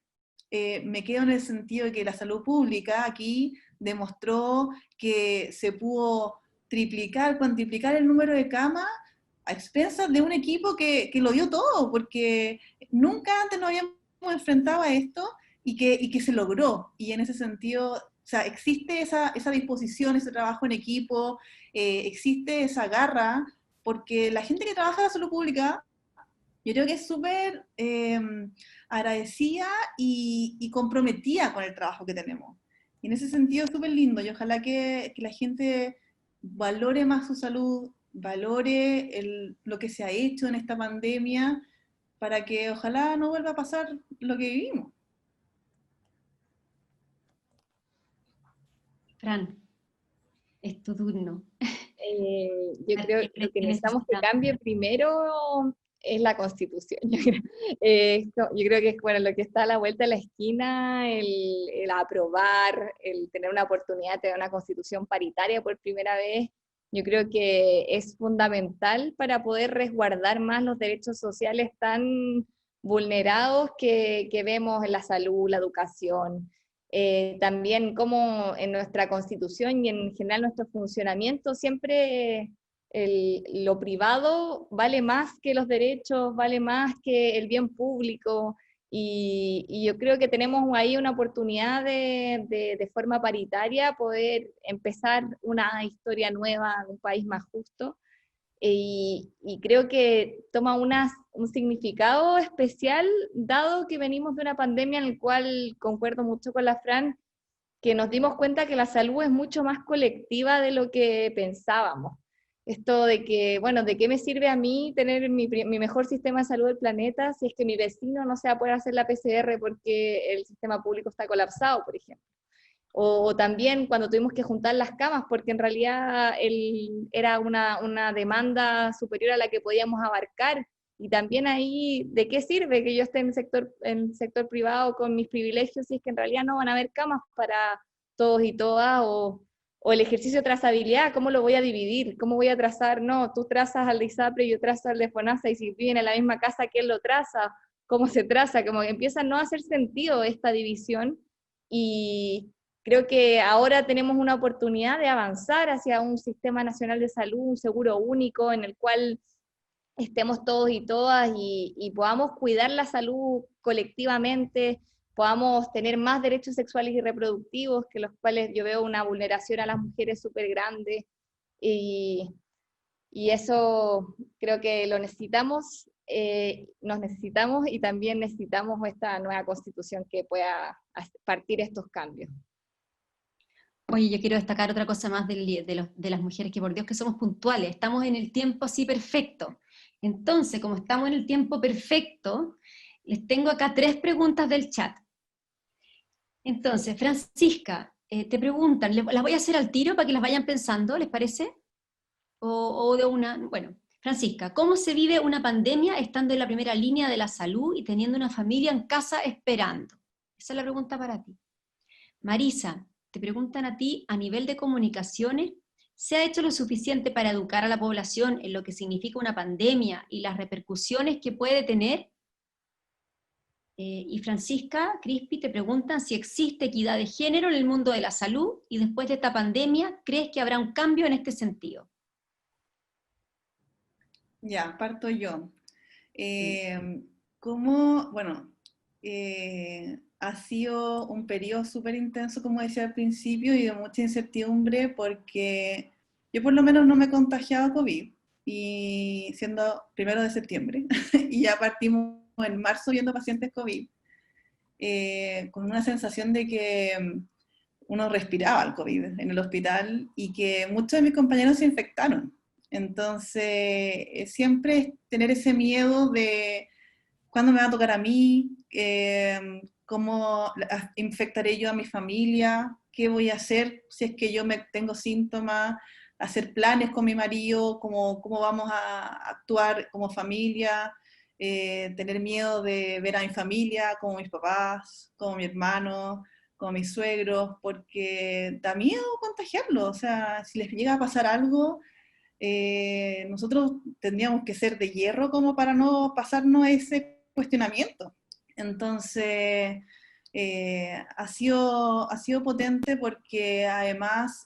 me quedo en el sentido de que la salud pública aquí demostró que se pudo triplicar, cuantiplicar el número de camas a expensas de un equipo que lo dio todo, porque nunca antes nos habíamos enfrentado a esto y que se logró. Y en ese sentido, o sea, existe esa disposición, ese trabajo en equipo, existe esa garra, porque la gente que trabaja en la salud pública, yo creo que es súper agradecida y comprometida con el trabajo que tenemos. Y en ese sentido es súper lindo, y ojalá que la gente valore más su salud, valore lo que se ha hecho en esta pandemia, para que ojalá no vuelva a pasar lo que vivimos. Fran, es tu turno. Yo creo que lo que necesitamos que cambie primero es la Constitución. Yo creo que es bueno, lo que está a la vuelta de la esquina, el aprobar, el tener una oportunidad de tener una Constitución paritaria por primera vez. Yo creo que es fundamental para poder resguardar más los derechos sociales tan vulnerados que vemos en la salud, la educación. También como en nuestra Constitución y en general nuestro funcionamiento siempre lo privado vale más que los derechos, vale más que el bien público, y yo creo que tenemos ahí una oportunidad de forma paritaria poder empezar una historia nueva, un país más justo. Y creo que toma un significado especial, dado que venimos de una pandemia en la cual, concuerdo mucho con la Fran, que nos dimos cuenta que la salud es mucho más colectiva de lo que pensábamos. Esto de que, bueno, ¿de qué me sirve a mí tener mi mejor sistema de salud del planeta si es que mi vecino no se va a poder hacer la PCR porque el sistema público está colapsado, por ejemplo? O también cuando tuvimos que juntar las camas, porque en realidad era una demanda superior a la que podíamos abarcar, y también ahí, ¿de qué sirve que yo esté en el sector privado con mis privilegios si es que en realidad no van a haber camas para todos y todas? O el ejercicio de trazabilidad, ¿cómo lo voy a dividir? ¿Cómo voy a trazar? No, tú trazas al de ISAPRE y yo trazo al de FONASA, y si viven en la misma casa, ¿quién lo traza? ¿Cómo se traza? Como que empieza a no hacer sentido esta división, y creo que ahora tenemos una oportunidad de avanzar hacia un sistema nacional de salud, un seguro único en el cual estemos todos y todas y podamos cuidar la salud colectivamente, podamos tener más derechos sexuales y reproductivos, que los cuales yo veo una vulneración a las mujeres súper grande, y eso creo que lo necesitamos, nos necesitamos, y también necesitamos esta nueva Constitución que pueda partir estos cambios. Oye, yo quiero destacar otra cosa más de las mujeres, que por Dios que somos puntuales, estamos en el tiempo así perfecto. Entonces, como estamos en el tiempo perfecto, les tengo acá 3 preguntas del chat. Entonces, Francisca, te preguntan, las voy a hacer al tiro para que las vayan pensando, ¿les parece? O de una, bueno, Francisca, ¿cómo se vive una pandemia estando en la primera línea de la salud y teniendo una familia en casa esperando? Esa es la pregunta para ti. Marisa, te preguntan a ti, a nivel de comunicaciones, ¿se ha hecho lo suficiente para educar a la población en lo que significa una pandemia y las repercusiones que puede tener? Y Francisca, Crispi, te preguntan si existe equidad de género en el mundo de la salud, y después de esta pandemia, ¿crees que habrá un cambio en este sentido? Ya, parto yo. Ha sido un periodo súper intenso, como decía al principio, y de mucha incertidumbre, porque yo por lo menos no me he contagiado COVID, y siendo 1 de septiembre, y ya partimos en marzo viendo pacientes COVID, con una sensación de que uno respiraba el COVID en el hospital, y que muchos de mis compañeros se infectaron. Entonces, siempre tener ese miedo de cuándo me va a tocar a mí, cómo infectaré yo a mi familia, qué voy a hacer si es que yo tengo síntomas, hacer planes con mi marido, cómo vamos a actuar como familia, tener miedo de ver a mi familia, como mis papás, como mi hermano, como mis suegros, porque da miedo contagiarlos. O sea, si les llega a pasar algo, nosotros tendríamos que ser de hierro como para no pasarnos ese cuestionamiento. Entonces, ha sido potente porque además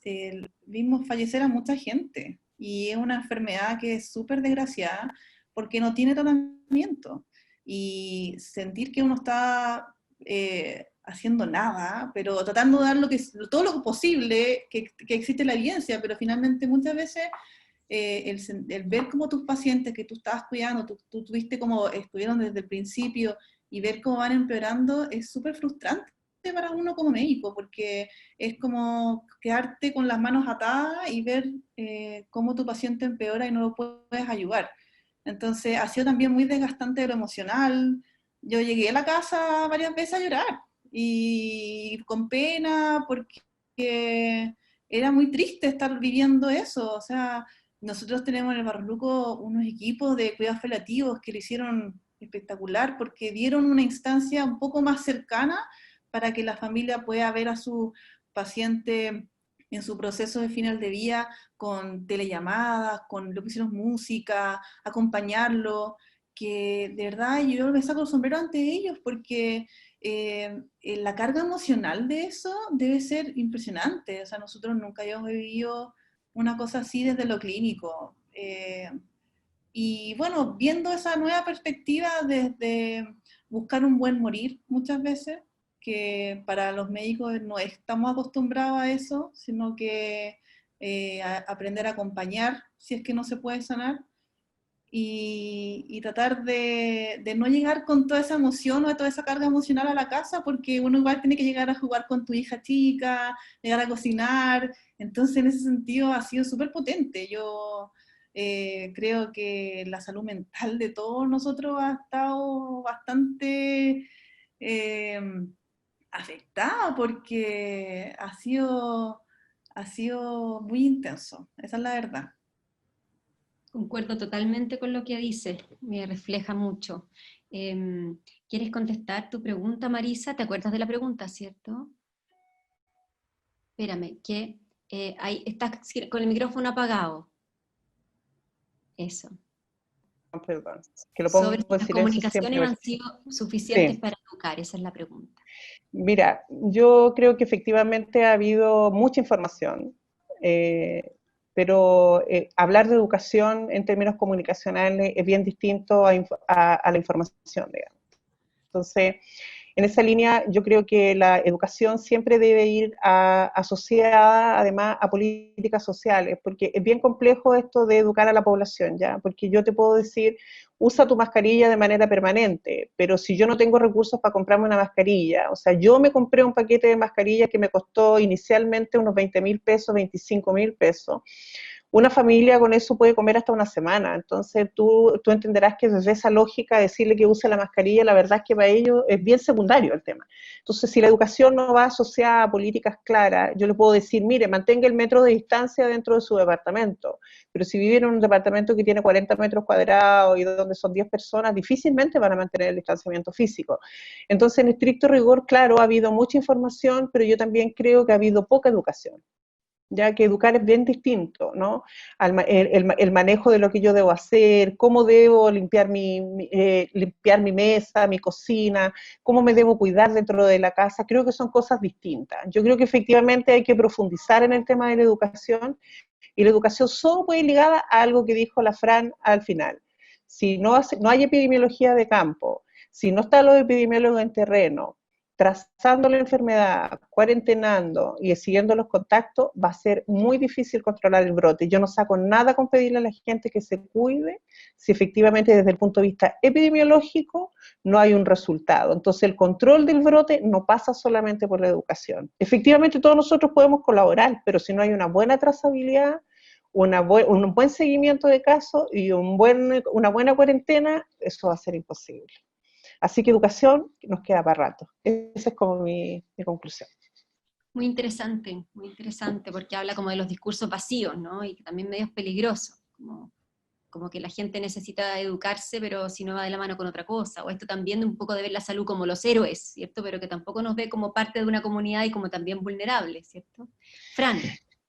vimos fallecer a mucha gente, y es una enfermedad que es súper desgraciada porque no tiene tratamiento, y sentir que uno está haciendo nada, pero tratando de dar todo lo posible, que existe la evidencia, pero finalmente muchas veces el ver cómo tus pacientes que tú estabas cuidando, tú tuviste como estuvieron desde el principio, y ver cómo van empeorando, es súper frustrante para uno como médico, porque es como quedarte con las manos atadas y ver cómo tu paciente empeora y no lo puedes ayudar. Entonces ha sido también muy desgastante de lo emocional. Yo llegué a la casa varias veces a llorar, y con pena, porque era muy triste estar viviendo eso. O sea, nosotros tenemos en el Barros Luco unos equipos de cuidados paliativos que lo hicieron espectacular, porque dieron una instancia un poco más cercana para que la familia pueda ver a su paciente en su proceso de final de vida, con telellamadas, con lo que hicieron música, acompañarlo, que de verdad yo me saco el sombrero ante ellos, porque la carga emocional de eso debe ser impresionante. O sea, nosotros nunca habíamos vivido una cosa así desde lo clínico. Y bueno, viendo esa nueva perspectiva desde buscar un buen morir muchas veces, que para los médicos no estamos acostumbrados a eso, sino que aprender a acompañar si es que no se puede sanar, y tratar de no llegar con toda esa emoción o toda esa carga emocional a la casa, porque uno igual tiene que llegar a jugar con tu hija chica, llegar a cocinar. Entonces en ese sentido ha sido súper potente. Yo creo que la salud mental de todos nosotros ha estado bastante eh, afectada, porque ha sido muy intenso, esa es la verdad. Concuerdo totalmente con lo que dices, me refleja mucho. ¿Quieres contestar tu pregunta, Marisa? ¿Te acuerdas de la pregunta, cierto? Espérame, que estás con el micrófono apagado. Eso. Perdón, que lo Sobre pongo si en las silencio comunicaciones siempre. han sido suficientes Sí, para educar, esa es la pregunta. mira, yo creo que efectivamente ha habido mucha información, pero hablar de educación en términos comunicacionales es bien distinto a la información, digamos. Entonces, en esa línea, yo creo que la educación siempre debe ir asociada, además, a políticas sociales, porque es bien complejo esto de educar a la población, ¿ya? Porque yo te puedo decir, usa tu mascarilla de manera permanente, pero si yo no tengo recursos para comprarme una mascarilla, o sea, yo me compré un paquete de mascarillas que me costó inicialmente unos 20.000 pesos, 25.000 pesos, una familia con eso puede comer hasta una semana. Entonces tú entenderás que desde esa lógica decirle que use la mascarilla, la verdad es que para ellos es bien secundario el tema. Entonces, si la educación no va asociada a políticas claras, yo le puedo decir, mire, mantenga el metro de distancia dentro de su departamento, pero si viven en un departamento que tiene 40 metros cuadrados y donde son 10 personas, difícilmente van a mantener el distanciamiento físico. Entonces, en estricto rigor, claro, ha habido mucha información, pero yo también creo que ha habido poca educación, ya que educar es bien distinto, ¿no? El manejo de lo que yo debo hacer, cómo debo limpiar limpiar mi mesa, mi cocina, cómo me debo cuidar dentro de la casa, creo que son cosas distintas. Yo creo que efectivamente hay que profundizar en el tema de la educación, y la educación solo puede ir ligada a algo que dijo la Fran al final. Si no hay epidemiología de campo, si no están los epidemiólogos en terreno, trazando la enfermedad, cuarentenando y siguiendo los contactos, va a ser muy difícil controlar el brote. Yo no saco nada con pedirle a la gente que se cuide si efectivamente desde el punto de vista epidemiológico no hay un resultado. Entonces el control del brote no pasa solamente por la educación. Efectivamente todos nosotros podemos colaborar, pero si no hay una buena trazabilidad, un buen seguimiento de casos y una buena cuarentena, eso va a ser imposible. Así que educación nos queda para rato. Esa es como mi conclusión. Muy interesante, porque habla como de los discursos vacíos, ¿no? Y que también medio es peligroso, como que la gente necesita educarse, pero si no va de la mano con otra cosa, o esto también un poco de ver la salud como los héroes, ¿cierto? Pero que tampoco nos ve como parte de una comunidad y como también vulnerables, ¿cierto? Fran,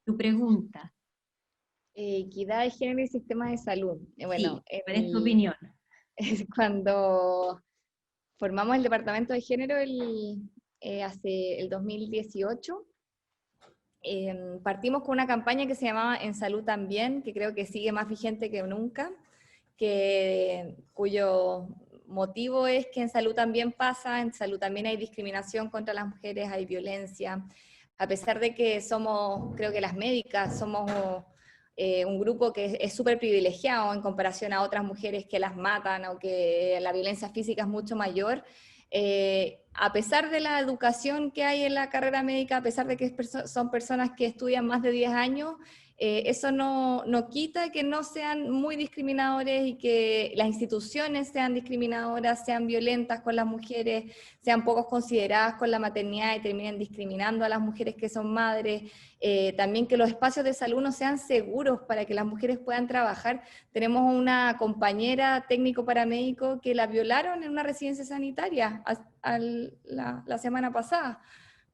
tu pregunta. Equidad de género y sistema de salud. Bueno, Sí, ¿cuál es tu opinión? cuando Formamos el Departamento de Género hace el 2018. Partimos con una campaña que se llamaba En Salud También, que creo que sigue más vigente que nunca, cuyo motivo es que en salud también pasa, en salud también hay discriminación contra las mujeres, hay violencia, a pesar de que somos, creo que las médicas, somos un grupo que es súper privilegiado en comparación a otras mujeres que las matan o que la violencia física es mucho mayor. A pesar de la educación que hay en la carrera médica, a pesar de que son personas que estudian más de 10 años, eso no quita que no sean muy discriminadores y que las instituciones sean discriminadoras, sean violentas con las mujeres, sean poco consideradas con la maternidad y terminen discriminando a las mujeres que son madres. También que los espacios de salud no sean seguros para que las mujeres puedan trabajar. Tenemos una compañera técnico paramédico que la violaron en una residencia sanitaria la semana pasada,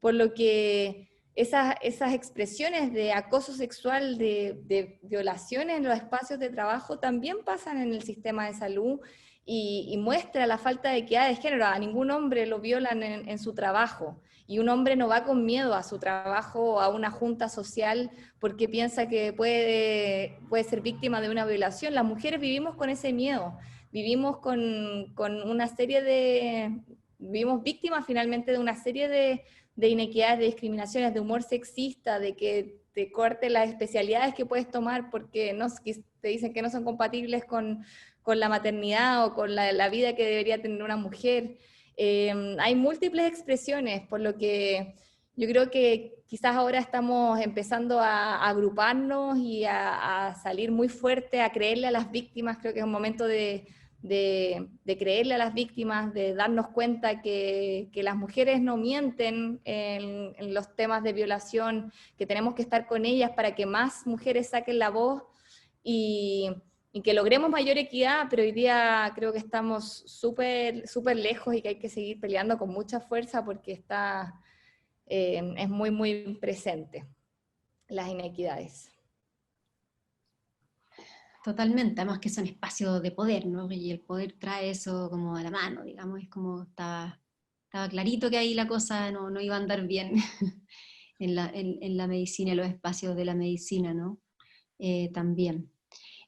por lo que esas expresiones de acoso sexual, de violaciones en los espacios de trabajo también pasan en el sistema de salud y muestra la falta de equidad de género. A ningún hombre lo violan en su trabajo y un hombre no va con miedo a su trabajo o a una junta social porque piensa que puede ser víctima de una violación. Las mujeres vivimos con ese miedo, vivimos vivimos víctimas finalmente de una serie de inequidades, de discriminaciones, de humor sexista, de que te corte las especialidades que puedes tomar porque te dicen que no son compatibles con la maternidad o con la vida que debería tener una mujer. Hay múltiples expresiones, por lo que yo creo que quizás ahora estamos empezando a agruparnos y a salir muy fuerte, a creerle a las víctimas. Creo que es un momento de creerle a las víctimas, de darnos cuenta que las mujeres no mienten en los temas de violación, que tenemos que estar con ellas para que más mujeres saquen la voz y que logremos mayor equidad, pero hoy día creo que estamos súper lejos y que hay que seguir peleando con mucha fuerza porque es muy, muy presente las inequidades. Totalmente, además que son espacios de poder, ¿no? Y el poder trae eso como a la mano, digamos, es como estaba clarito que ahí la cosa no iba a andar bien en la medicina, en los espacios de la medicina, ¿no? También.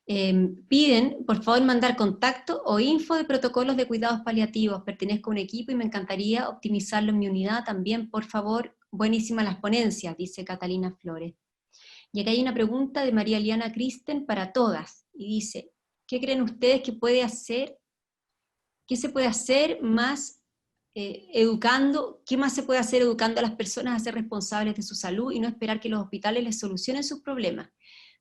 Piden, por favor, mandar contacto o info de protocolos de cuidados paliativos. Pertenezco a un equipo y me encantaría optimizarlo en mi unidad también, por favor. Buenísimas las ponencias, dice Catalina Flores. Y acá hay una pregunta de María Liana Kristen para todas, y dice, ¿qué creen ustedes que puede hacer? ¿Qué se puede hacer más educando? ¿Qué más se puede hacer educando a las personas a ser responsables de su salud y no esperar que los hospitales les solucionen sus problemas?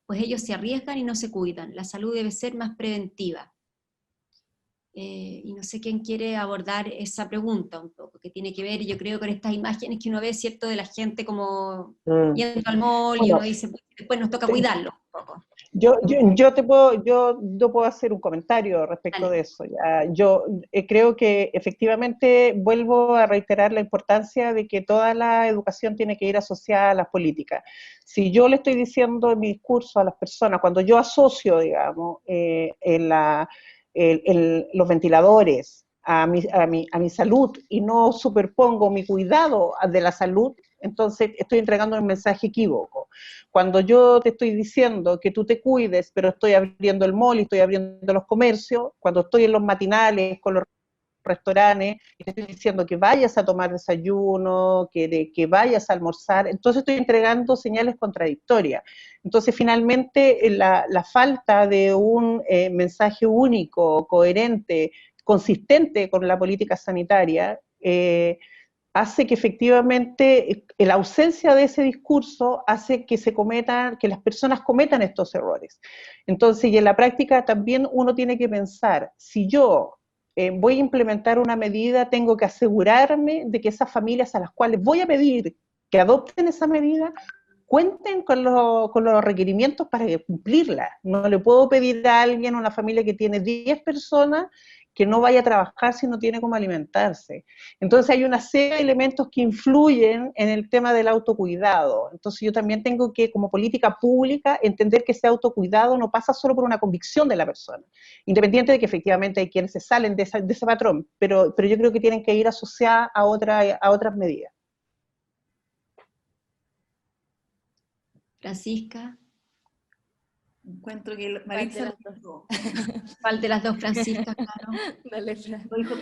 Pues ellos se arriesgan y no se cuidan. La salud debe ser más preventiva. Y no sé quién quiere abordar esa pregunta un poco, que tiene que ver, yo creo, con estas imágenes que uno ve, ¿cierto?, de la gente como yendo al mall, y uno dice, pues, después nos toca cuidarlo un poco. Yo puedo hacer un comentario respecto de eso. Yo creo que efectivamente vuelvo a reiterar la importancia de que toda la educación tiene que ir asociada a las políticas. Si yo le estoy diciendo en mi discurso a las personas, cuando yo asocio, digamos, los ventiladores a mi salud y no superpongo mi cuidado de la salud, entonces estoy entregando un mensaje equívoco. Cuando yo te estoy diciendo que tú te cuides, pero estoy abriendo el mall y estoy abriendo los comercios, cuando estoy en los matinales con los restaurantes y te estoy diciendo que vayas a tomar desayuno, que vayas a almorzar, entonces estoy entregando señales contradictorias. Entonces finalmente la falta de un mensaje único, coherente, consistente con la política sanitaria, hace que efectivamente la ausencia de ese discurso hace que las personas cometan estos errores. Entonces, y en la práctica también uno tiene que pensar, si yo voy a implementar una medida, tengo que asegurarme de que esas familias a las cuales voy a pedir que adopten esa medida, cuenten con los requerimientos para cumplirla. No le puedo pedir a alguien, a una familia que tiene 10 personas, que no vaya a trabajar si no tiene cómo alimentarse. Entonces hay una serie de elementos que influyen en el tema del autocuidado. Entonces yo también tengo que, como política pública, entender que ese autocuidado no pasa solo por una convicción de la persona, independiente de que efectivamente hay quienes se salen de ese patrón, pero yo creo que tienen que ir asociadas a otras medidas. Francisca. Encuentro que Maritza ¿Cuál de las dos Franciscas, claro? Dale, Fran. lo dijo.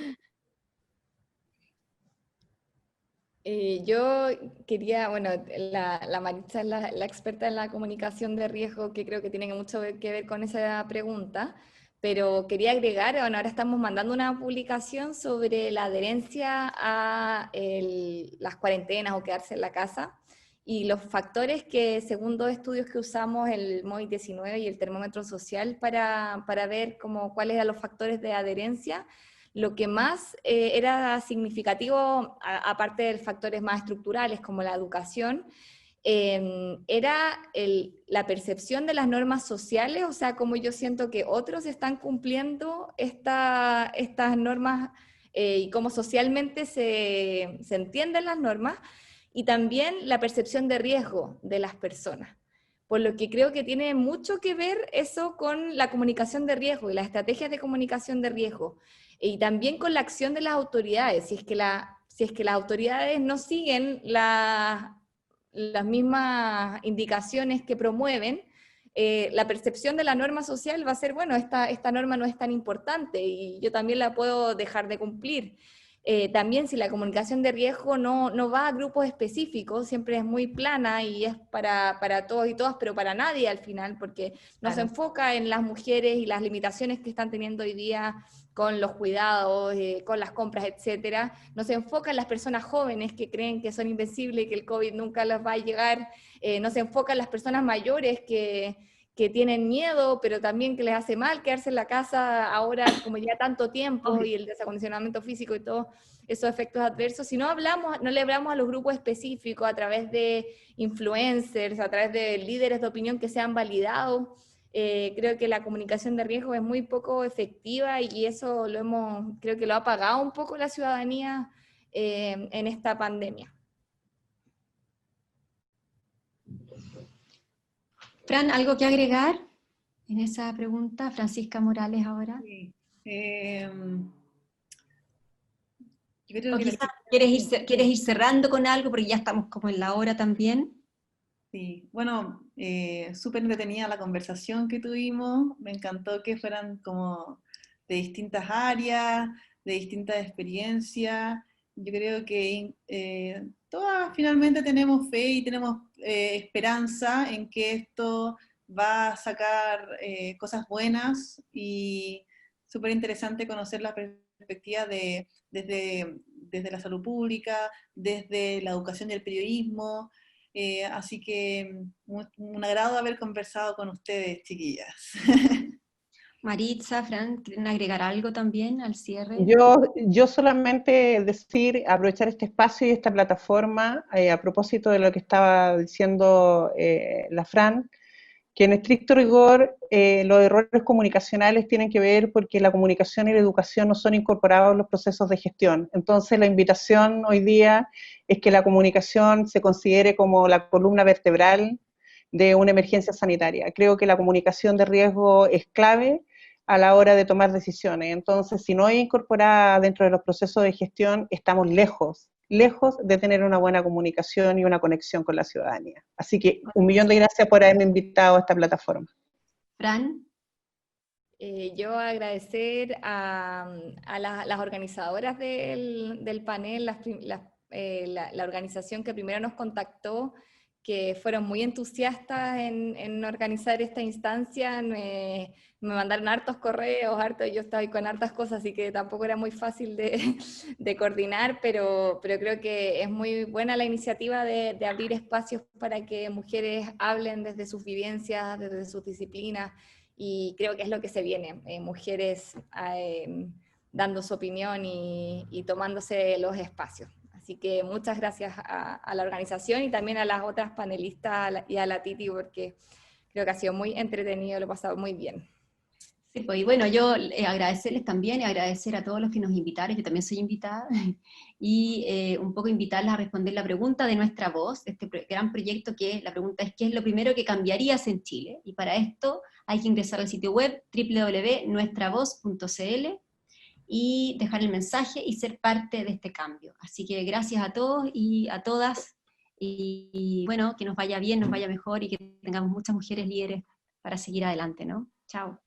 Yo quería, bueno, la Maritza es la experta en la comunicación de riesgo, que creo que tiene mucho que ver con esa pregunta, pero quería agregar, bueno, ahora estamos mandando una publicación sobre la adherencia a las cuarentenas o quedarse en la casa, y los factores que, según dos estudios que usamos, el MOVID-19 y el termómetro social, para ver cuáles eran los factores de adherencia. Lo que más era significativo, aparte de factores más estructurales como la educación, era la percepción de las normas sociales, o sea, como yo siento que otros están cumpliendo estas normas y cómo socialmente se entienden las normas, y también la percepción de riesgo de las personas. Por lo que creo que tiene mucho que ver eso con la comunicación de riesgo y las estrategias de comunicación de riesgo. Y también con la acción de las autoridades. Si es que las autoridades no siguen las mismas indicaciones que promueven, la percepción de la norma social va a ser, bueno, esta norma no es tan importante y yo también la puedo dejar de cumplir. También si la comunicación de riesgo no va a grupos específicos, siempre es muy plana y es para todos y todas, pero para nadie al final, porque no se enfoca en las mujeres y las limitaciones que están teniendo hoy día con los cuidados, con las compras, etcétera. No se enfoca en las personas jóvenes que creen que son invencibles y que el COVID nunca les va a llegar. No se enfoca en las personas mayores que tienen miedo, pero también que les hace mal quedarse en la casa ahora como ya tanto tiempo, y el desacondicionamiento físico y todos esos efectos adversos. Si no le hablamos a los grupos específicos a través de influencers, a través de líderes de opinión que sean validados, creo que la comunicación de riesgo es muy poco efectiva, y eso creo que lo ha pagado un poco la ciudadanía en esta pandemia. Fran, ¿algo que agregar en esa pregunta? Francisca Morales ahora. Sí. Yo creo que quizás quieres ir cerrando con algo, porque ya estamos como en la hora también. Sí, bueno, súper entretenida la conversación que tuvimos, me encantó que fueran como de distintas áreas, de distintas experiencias. Yo creo que todas finalmente tenemos fe y tenemos esperanza en que esto va a sacar cosas buenas, y súper interesante conocer la perspectiva desde la salud pública, desde la educación y el periodismo. Así que un agrado haber conversado con ustedes, chiquillas. Maritza, Fran, ¿quieren agregar algo también al cierre? Yo solamente aprovechar este espacio y esta plataforma a propósito de lo que estaba diciendo la Fran, que en estricto rigor los errores comunicacionales tienen que ver porque la comunicación y la educación no son incorporados en los procesos de gestión. Entonces la invitación hoy día es que la comunicación se considere como la columna vertebral de una emergencia sanitaria. Creo que la comunicación de riesgo es clave a la hora de tomar decisiones. Entonces, si no es incorporada dentro de los procesos de gestión, estamos lejos de tener una buena comunicación y una conexión con la ciudadanía. Así que 1.000.000 de gracias por haberme invitado a esta plataforma. Fran. Yo agradecer a las organizadoras del panel, la organización que primero nos contactó, que fueron muy entusiastas en organizar esta instancia. Me mandaron hartos correos, yo estaba ahí con hartas cosas, así que tampoco era muy fácil de coordinar, pero creo que es muy buena la iniciativa de abrir espacios para que mujeres hablen desde sus vivencias, desde sus disciplinas, y creo que es lo que se viene, mujeres dando su opinión y tomándose los espacios. Así que muchas gracias a la organización y también a las otras panelistas y a la Titi, porque creo que ha sido muy entretenido, lo he pasado muy bien. Pues, y bueno, yo agradecerles también y agradecer a todos los que nos invitaron, yo también soy invitada, y un poco invitarles a responder la pregunta de Nuestra Voz, de este gran proyecto que la pregunta es ¿qué es lo primero que cambiarías en Chile? Y para esto hay que ingresar al sitio web www.nuestravoz.cl y dejar el mensaje y ser parte de este cambio. Así que gracias a todos y a todas, y bueno, que nos vaya bien, nos vaya mejor y que tengamos muchas mujeres líderes para seguir adelante, ¿no? Chao.